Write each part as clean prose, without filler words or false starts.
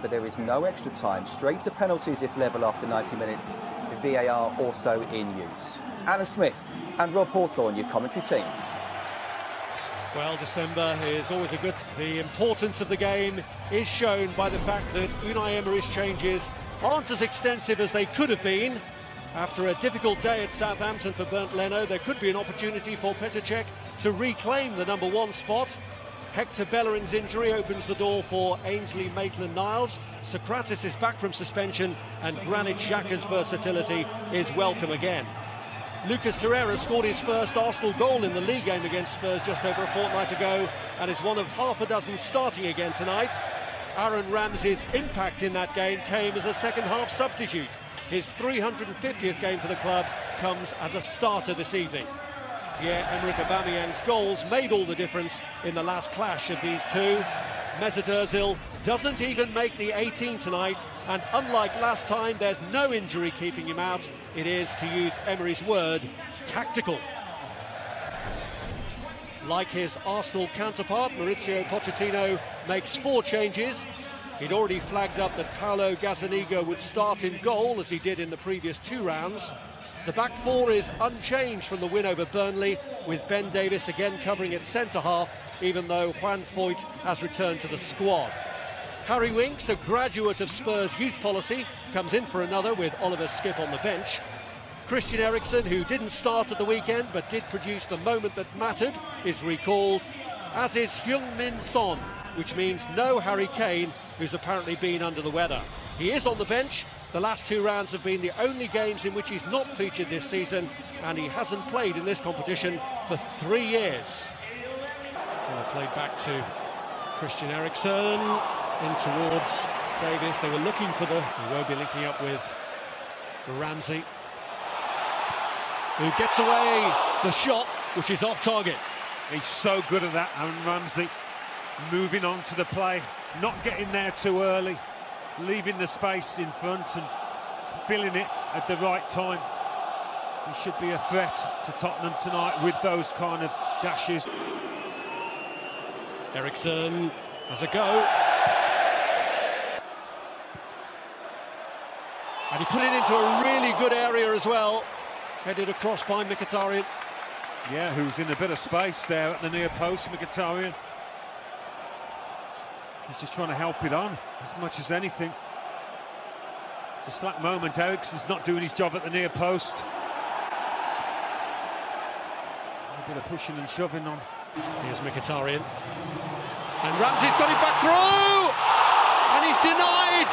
But there is no extra time, straight to penalties if level after 90 minutes, with VAR also in use. Anna Smith and Rob Hawthorne, your commentary team. Well, December is always a good... The importance of the game is shown by the fact that Unai Emery's changes aren't as extensive as they could have been. After a difficult day at Southampton for Bernd Leno, there could be an opportunity for Petr Cech to reclaim the #1 spot. Hector Bellerin's injury opens the door for Ainsley Maitland-Niles. Socrates is back from suspension, and Granit Xhaka's versatility is welcome again. Lucas Torreira scored his first Arsenal goal in the league game against Spurs just over a fortnight ago, and is one of half a dozen starting again tonight. Aaron Ramsey's impact in that game came as a second-half substitute. His 350th game for the club comes as a starter this evening. Pierre-Emerick Aubameyang's goals made all the difference in the last clash of these two. Mesut Ozil doesn't even make the 18 tonight, and unlike last time, there's no injury keeping him out. It is, to use Emery's word, tactical. Like his Arsenal counterpart, Mauricio Pochettino makes 4 changes. He'd already flagged up that Paulo Gazzaniga would start in goal, as he did in the previous 2 rounds. The back 4 is unchanged from the win over Burnley, with Ben Davies again covering at centre-half, even though Juan Foyt has returned to the squad. Harry Winks, a graduate of Spurs youth policy, comes in for another with Oliver Skipp on the bench. Christian Eriksen, who didn't start at the weekend but did produce the moment that mattered, is recalled, as is Heung-min Son, which means no Harry Kane, who's apparently been under the weather. He is on the bench. The last 2 rounds have been the only games in which he's not featured this season, and he hasn't played in this competition for 3 years. Well, played back to Christian Eriksen, in towards Davies. They were looking for the... He won't be linking up with Ramsey, who gets away the shot, which is off target. He's so good at that, Aaron Ramsey. Moving on to the play, not getting there too early, leaving the space in front and filling it at the right time. He should be a threat to Tottenham tonight with those kind of dashes. Eriksen has a go. And he put it into a really good area as well. Headed across by Mkhitaryan. Yeah, who's in a bit of space there at the near post, Mkhitaryan. He's just trying to help it on as much as anything. It's a slack moment. Eriksen's not doing his job at the near post. A bit of pushing and shoving on. Here's Mkhitaryan. And Ramsey's got it back through! And he's denied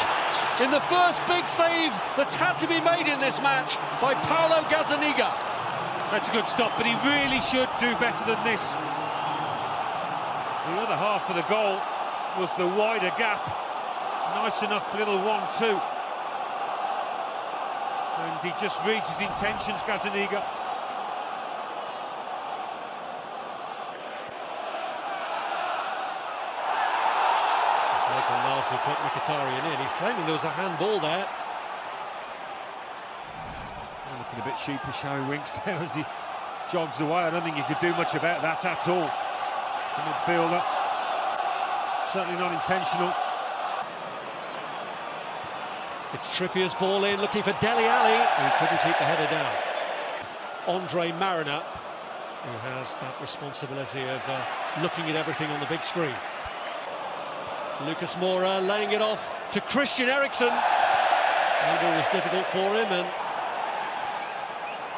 in the first big save that's had to be made in this match by Paulo Gazzaniga. That's a good stop, but he really should do better than this. The other half of the goal was the wider gap. Nice enough little 1-2. And he just reads his intentions, Gazzaniga. Miles will put Mkhitaryan in. He's claiming there was a handball there. Looking a bit sheepish, Harry Winks there as he jogs away. I don't think you could do much about that at all. The midfielder. Certainly not intentional. It's Trippier's ball in, looking for Dele Alli, who couldn't keep the header down. Andre Mariner, who has that responsibility of looking at everything on the big screen. Lucas Moura laying it off to Christian Eriksen. Angle was difficult for him,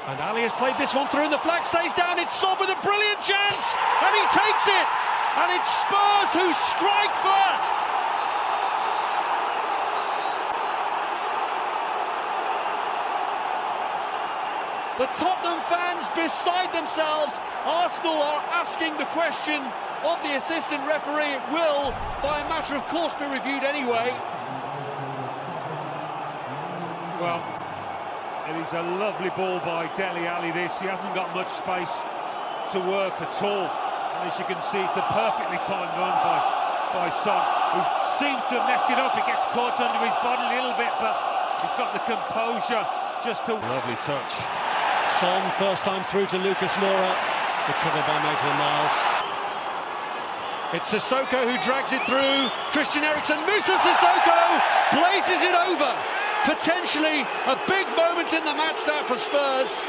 and Ali has played this one through, and the flag stays down. It's Son with a brilliant chance, and he takes it! And it's Spurs who strike first! The Tottenham fans beside themselves. Arsenal are asking the question of the assistant referee. It will, by a matter of course, be reviewed anyway. Well, it is a lovely ball by Dele Alli, this. He hasn't got much space to work at all. And as you can see, it's a perfectly timed run by Son, who seems to have messed it up. It gets caught under his body a little bit, but he's got the composure just to... Lovely touch. Son, first time through to Lucas Moura. The cover by Maitland-Niles. It's Sissoko who drags it through. Christian Eriksen, Musa Sissoko blazes it over. Potentially a big moment in the match there for Spurs.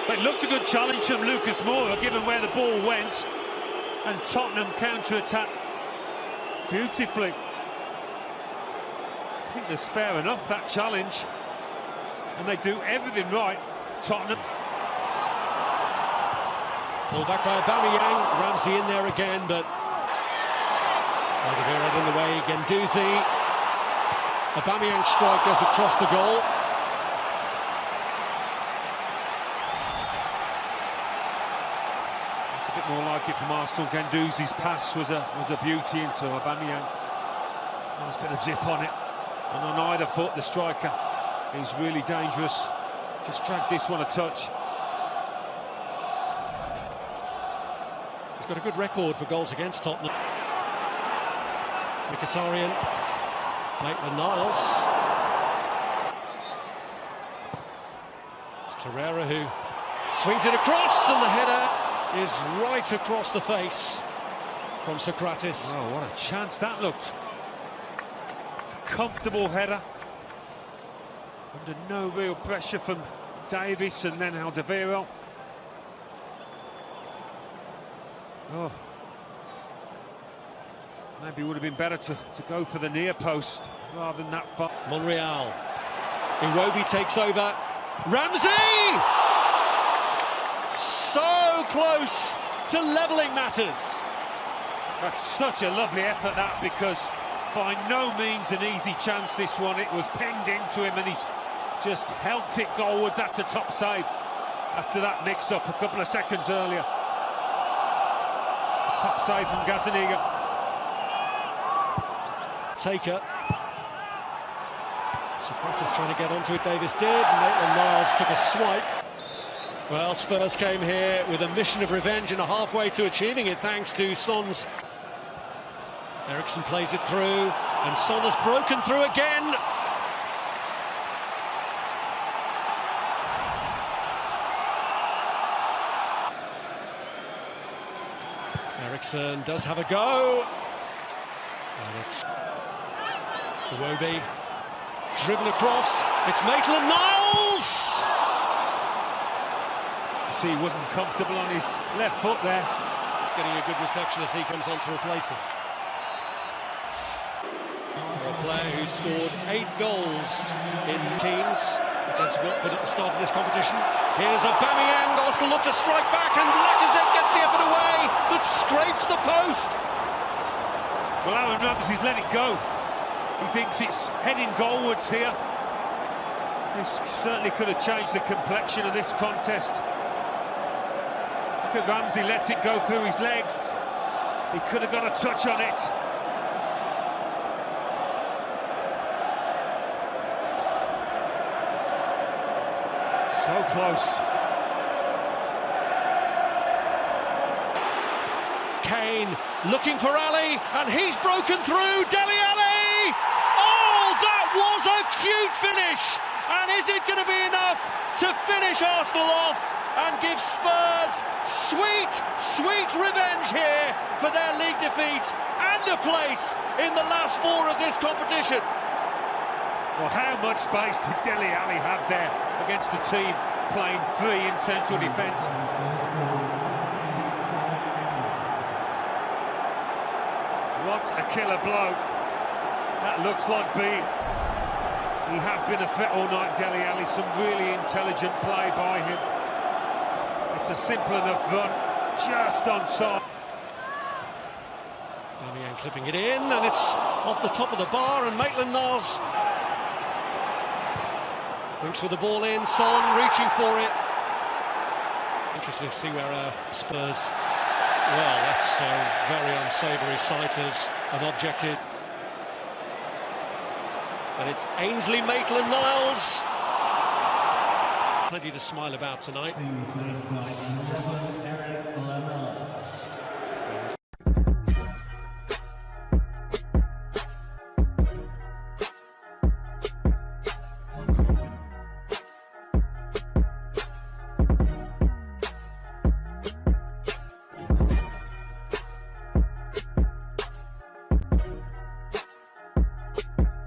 But it looked a good challenge from Lucas Moura, given where the ball went. And Tottenham counter-attack beautifully. I think that's fair enough, that challenge. And they do everything right, Tottenham. Pulled back by Aubameyang, Ramsey in there again, but Alderweireld in the way, Guendouzi. Aubameyang's strike goes across the goal. It's a bit more like it from Arsenal. Guendouzi's pass was a beauty into Aubameyang. Nice bit of zip on it. And on either foot, the striker is really dangerous. Just dragged this one a touch. He's got a good record for goals against Tottenham. Mkhitaryan, Maitland-Niles. It's Torreira who swings it across, and the header is right across the face from Socrates. Oh, what a chance that looked. Comfortable header. Under no real pressure from Davies, and then Alderweireld. Oh, maybe it would have been better to go for the near post rather than that far. Monreal. Iwobi takes over. Ramsey! So close to levelling matters. That's such a lovely effort, that, because by no means an easy chance, this one. It was pinged into him and he's just helped it goalwards. That's a top save after that mix-up a couple of seconds earlier. A top save from Gazzaniga. Taker. Socrates trying to get onto it, Davis did. Maitland-Niles took a swipe. Well, Spurs came here with a mission of revenge and are halfway to achieving it thanks to Son's. Eriksen plays it through, and Son has broken through again. Eriksen does have a go. And it's Iwobi driven across. It's Maitland-Niles. See, he wasn't comfortable on his left foot there. Getting a good reception as he comes on to replace him. For a player who scored 8 goals in teams against Watford at the start of this competition. Here's Aubameyang. Arsenal look to strike back, and Lacazette gets the effort away, but scrapes the post. Well, Aaron Ramsey's let it go. He thinks it's heading goalwards here. This certainly could have changed the complexion of this contest. Look at Ramsey, lets it go through his legs. He could have got a touch on it. So close. Kane looking for Ali, and he's broken through. Dele Alli! Oh, that was a cute finish! And is it going to be enough to finish Arsenal off and give Spurs sweet, sweet revenge here for their league defeat and a place in the last 4 of this competition? Well, how much space did Dele Alli have there against a team playing free in central defence? What a killer blow. That looks like being. He has been a threat all night, Dele Alli. Some really intelligent play by him. It's a simple enough run, just onside. Aubameyang clipping it in, and it's off the top of the bar, and Maitland-Niles brings with the ball in. Son reaching for it. Interesting to see where Spurs. Well, that's a very unsavoury sight as an objective. And it's Ainsley Maitland-Niles. Plenty to smile about tonight.